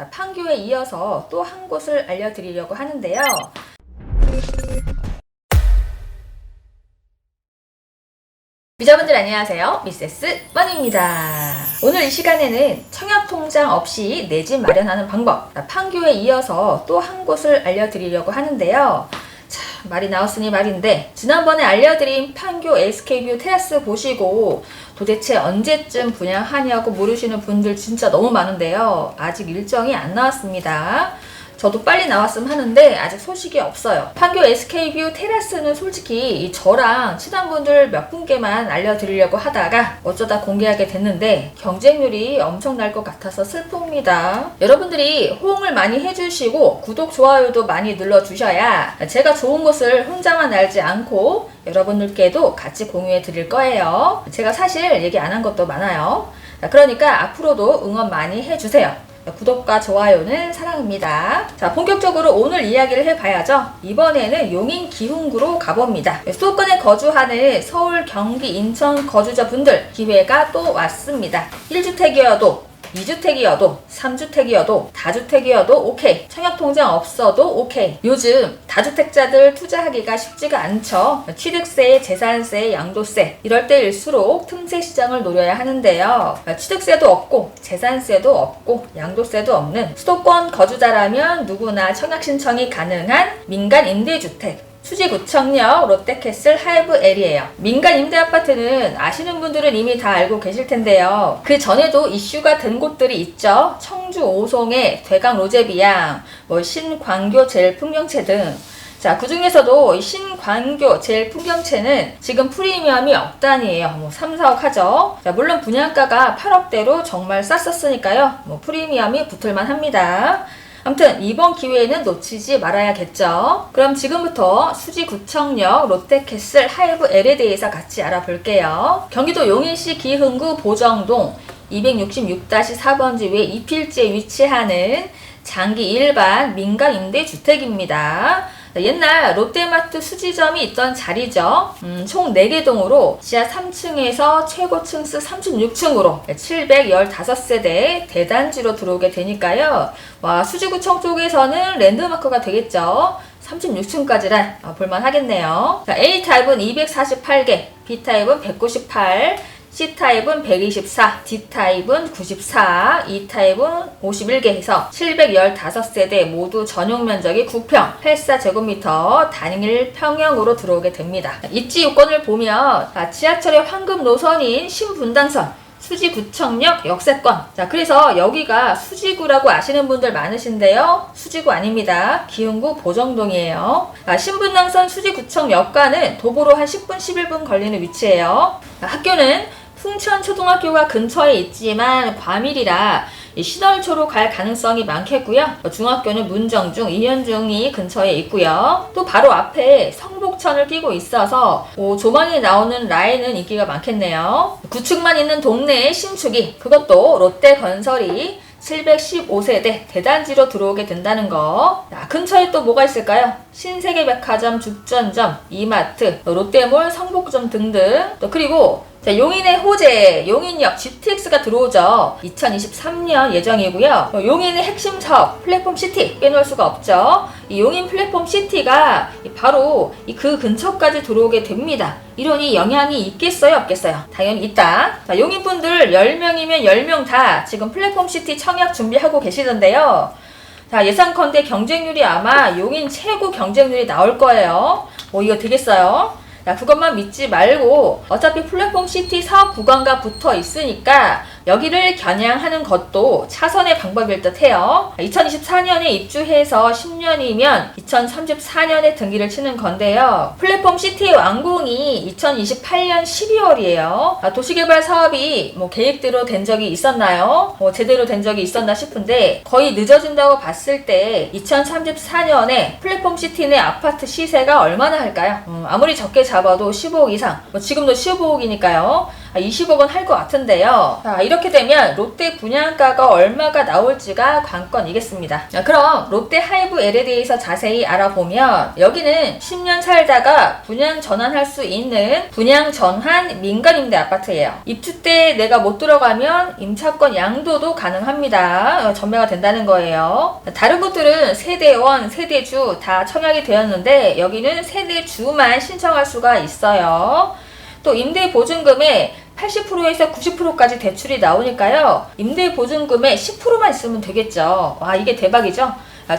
판교에 이어서 또 한 곳을 알려드리려고 하는데요. 비자분들 안녕하세요. 미세스 뻔입니다. 오늘 이 시간에는 청약통장 없이 내 집 마련하는 방법, 판교에 이어서 또 한 곳을 알려드리려고 하는데요. 자, 말이 나왔으니 말인데, 지난번에 알려드린 판교 SK뷰 테라스 보시고 도대체 언제쯤 분양하냐고 물으시는 분들 진짜 너무 많은데요. 아직 일정이 안 나왔습니다. 저도 빨리 나왔으면 하는데 아직 소식이 없어요. 판교 SK뷰 테라스는 솔직히 저랑 친한 분들 몇 분께만 알려드리려고 하다가 어쩌다 공개하게 됐는데 경쟁률이 엄청날 것 같아서 슬픕니다. 여러분들이 호응을 많이 해주시고 구독, 좋아요도 많이 눌러주셔야 제가 좋은 곳을 혼자만 알지 않고 여러분들께도 같이 공유해 드릴 거예요. 제가 사실 얘기 안 한 것도 많아요. 그러니까 앞으로도 응원 많이 해주세요. 구독과 좋아요는 사랑입니다. 자, 본격적으로 오늘 이야기를 해봐야죠. 이번에는 용인 기흥구로 가봅니다. 수도권에 거주하는 서울, 경기, 인천 거주자분들 기회가 또 왔습니다. 1주택이어도 2주택이어도 3주택이어도 다주택이어도 오케이. 청약통장 없어도 오케이. 요즘 다주택자들 투자하기가 쉽지가 않죠. 취득세, 재산세, 양도세 이럴 때일수록 틈새 시장을 노려야 하는데요. 취득세도 없고 재산세도 없고 양도세도 없는 수도권 거주자라면 누구나 청약 신청이 가능한 민간 임대주택 수지구청역 롯데캐슬 하이브 L이에요. 민간 임대아파트는 아시는 분들은 이미 다 알고 계실 텐데요. 그 전에도 이슈가 된 곳들이 있죠. 청주 오송의 대강 로제비양, 신광교 제일풍경채 등. 자, 그 중에서도 신광교 제일풍경채는 지금 프리미엄이 억 단위예요. 3, 4억 하죠. 자, 물론 분양가가 8억대로 정말 쌌었으니까요. 프리미엄이 붙을만 합니다. 아무튼 이번 기회에는 놓치지 말아야겠죠. 그럼 지금부터 수지구청역 롯데캐슬 하이브 L에 대해서 같이 알아볼게요. 경기도 용인시 기흥구 보정동 266-4번지 외 2필지에 위치하는 장기 일반 민간 임대주택입니다. 옛날 롯데마트 수지점이 있던 자리죠. 총 4개 동으로 지하 3층에서 최고 층수 36층으로 715세대 대단지로 들어오게 되니까요. 와, 수지구청 쪽에서는 랜드마크가 되겠죠. 36층까지란 볼만 하겠네요. A타입은 248개, B타입은 198, C타입은 124, D타입은 94, E타입은 51개 해서 715세대 모두 전용 면적이 9평, 84제곱미터 단일 평형으로 들어오게 됩니다. 입지 요건을 보면 지하철의 황금 노선인 신분당선, 수지구청역 역세권. 자, 그래서 여기가 수지구라고 아시는 분들 많으신데요. 수지구 아닙니다. 기흥구 보정동이에요. 신분당선 수지구청역과는 도보로 한 10분, 11분 걸리는 위치예요. 학교는 풍천초등학교가 근처에 있지만 과밀이라 신월초로 갈 가능성이 많겠고요. 중학교는 문정중, 이현중이 근처에 있고요. 또 바로 앞에 성복천을 끼고 있어서 조망이 나오는 라인은 인기가 많겠네요. 구축만 있는 동네의 신축이, 그것도 롯데건설이 715세대 대단지로 들어오게 된다는 거. 자, 근처에 또 뭐가 있을까요? 신세계백화점, 죽전점, 이마트, 롯데몰, 성복점 등등. 또 그리고 용인의 호재, 용인역 GTX가 들어오죠. 2023년 예정이고요. 용인의 핵심 사업, 플랫폼시티 빼놓을 수가 없죠. 이 용인 플랫폼시티가 바로 그 근처까지 들어오게 됩니다. 이러니 영향이 있겠어요, 없겠어요? 당연히 있다. 자, 용인분들 10명이면 10명 다 지금 플랫폼시티 청약 준비하고 계시던데요. 자, 예상컨대 경쟁률이 아마 용인 최고 경쟁률이 나올 거예요. 이거 되겠어요? 야, 그것만 믿지 말고 어차피 플랫폼시티 사업 구간과 붙어 있으니까 여기를 겨냥하는 것도 차선의 방법일 듯 해요. 2024년에 입주해서 10년이면 2034년에 등기를 치는 건데요. 플랫폼 시티의 완공이 2028년 12월이에요. 도시개발 사업이 계획대로 된 적이 있었나요? 제대로 된 적이 있었나 싶은데 거의 늦어진다고 봤을 때 2034년에 플랫폼 시티 내 아파트 시세가 얼마나 할까요? 아무리 적게 잡아도 15억 이상. 지금도 15억이니까요. 20억은 할 것 같은데요. 자, 이렇게 되면 롯데 분양가가 얼마가 나올지가 관건이겠습니다. 자, 그럼 롯데 하이브 L에 대해서 자세히 알아보면 여기는 10년 살다가 분양 전환할 수 있는 분양 전환 민간임대 아파트예요. 입주 때 내가 못 들어가면 임차권 양도도 가능합니다. 전매가 된다는 거예요. 다른 곳들은 세대원, 세대주 다 청약이 되었는데 여기는 세대주만 신청할 수가 있어요. 또 임대보증금의 80%에서 90%까지 대출이 나오니까요. 임대보증금의 10%만 있으면 되겠죠. 와, 이게 대박이죠?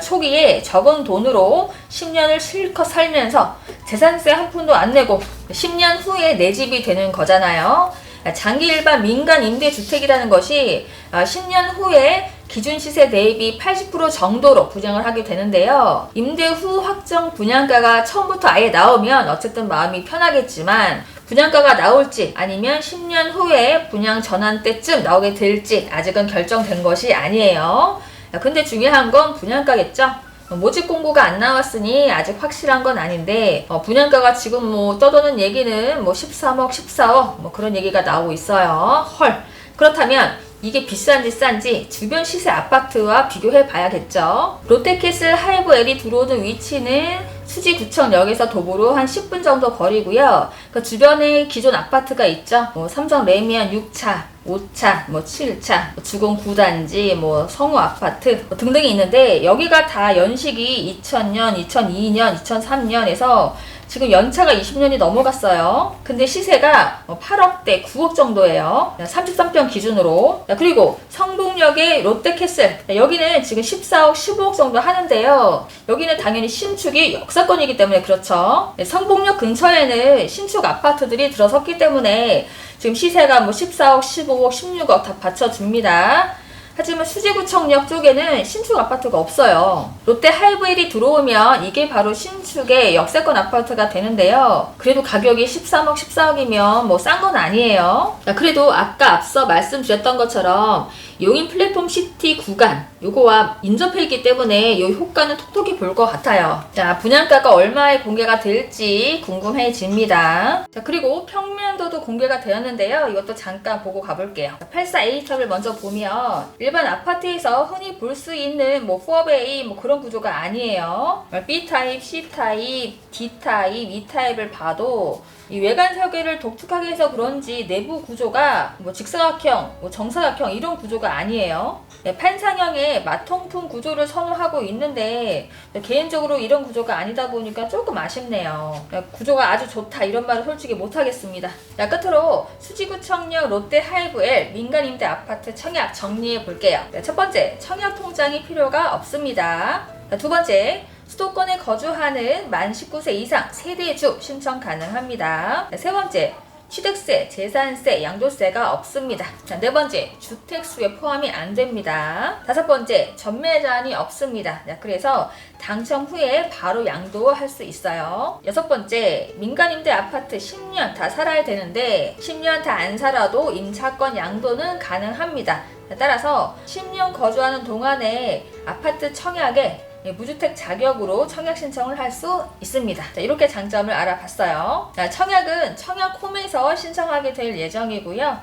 초기에 적은 돈으로 10년을 실컷 살면서 재산세 한 푼도 안 내고 10년 후에 내 집이 되는 거잖아요. 장기 일반 민간 임대주택이라는 것이 10년 후에 기준 시세 대비 80% 정도로 분양을 하게 되는데요. 임대 후 확정 분양가가 처음부터 아예 나오면 어쨌든 마음이 편하겠지만 분양가가 나올지 아니면 10년 후에 분양 전환 때쯤 나오게 될지 아직은 결정된 것이 아니에요. 근데 중요한 건 분양가겠죠? 모집 공고가 안 나왔으니 아직 확실한 건 아닌데 분양가가 지금 뭐 떠도는 얘기는 뭐 13억, 14억 뭐 그런 얘기가 나오고 있어요. 헐. 그렇다면 이게 비싼지 싼지 주변 시세 아파트와 비교해 봐야겠죠. 롯데캐슬 하이브 L이 들어오는 위치는 수지구청역에서 도보로 한 10분 정도 거리고요. 그 주변에 기존 아파트가 있죠. 뭐 삼성 레미안 6차, 5차, 뭐 7차, 주공 9단지, 뭐 성우 아파트 등등이 있는데 여기가 다 연식이 2000년, 2002년, 2003년에서 지금 연차가 20년이 넘어갔어요. 근데 시세가 8억대, 9억 정도예요. 33평 기준으로. 그리고 성북역의 롯데캐슬. 여기는 지금 14억, 15억 정도 하는데요. 여기는 당연히 신축이 역사권이기 때문에 그렇죠. 성북역 근처에는 신축 아파트들이 들어섰기 때문에 지금 시세가 뭐 14억, 15억, 16억 다 받쳐줍니다. 하지만 수지구청역 쪽에는 신축 아파트가 없어요. 롯데 하이브 L이 들어오면 이게 바로 신축의 역세권 아파트가 되는데요. 그래도 가격이 13억, 14억이면 뭐 싼 건 아니에요. 그래도 아까 앞서 말씀드렸던 것처럼 용인 플랫폼 시티 구간 요거와 인접해 있기 때문에 요 효과는 톡톡히 볼 것 같아요. 자, 분양가가 얼마에 공개가 될지 궁금해집니다. 자, 그리고 평면도도 공개가 되었는데요. 이것도 잠깐 보고 가볼게요. 84A탑을 먼저 보면 일반 아파트에서 흔히 볼 수 있는 뭐 4A 뭐 그런 구조가 아니에요. B타입, C타입, D타입, E타입을 봐도 이 외관 설계를 독특하게 해서 그런지 내부 구조가 뭐 직사각형, 뭐 정사각형 이런 구조가 아니에요. 판상형의 마통풍 구조를 선호하고 있는데 개인적으로 이런 구조가 아니다 보니까 조금 아쉽네요. 구조가 아주 좋다 이런 말은 솔직히 못하겠습니다. 끝으로 수지구청역 롯데 하이브 L 민간임대 아파트 청약 정리해 볼게요. 첫 번째, 청약 통장이 필요가 없습니다. 두 번째, 수도권에 거주하는 만 19세 이상 세대주 신청 가능합니다. 세 번째, 취득세, 재산세, 양도세가 없습니다. 네 번째, 주택수에 포함이 안 됩니다. 다섯 번째, 전매 제한이 없습니다. 그래서 당첨 후에 바로 양도할 수 있어요. 여섯 번째, 민간임대 아파트 10년 다 살아야 되는데 10년 다 안 살아도 임차권 양도는 가능합니다. 따라서 10년 거주하는 동안에 아파트 청약에 무주택 자격으로 청약 신청을 할 수 있습니다. 자, 이렇게 장점을 알아봤어요. 청약은 청약홈에서 신청하게 될 예정이고요.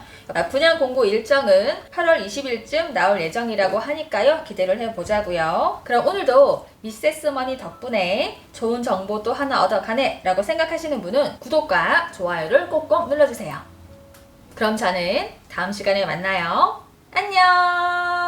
분양 공고 일정은 8월 20일쯤 나올 예정이라고 하니까요. 기대를 해보자고요. 그럼 오늘도 미세스머니 덕분에 좋은 정보 또 하나 얻어가네 라고 생각하시는 분은 구독과 좋아요를 꼭꼭 눌러주세요. 그럼 저는 다음 시간에 만나요. 안녕.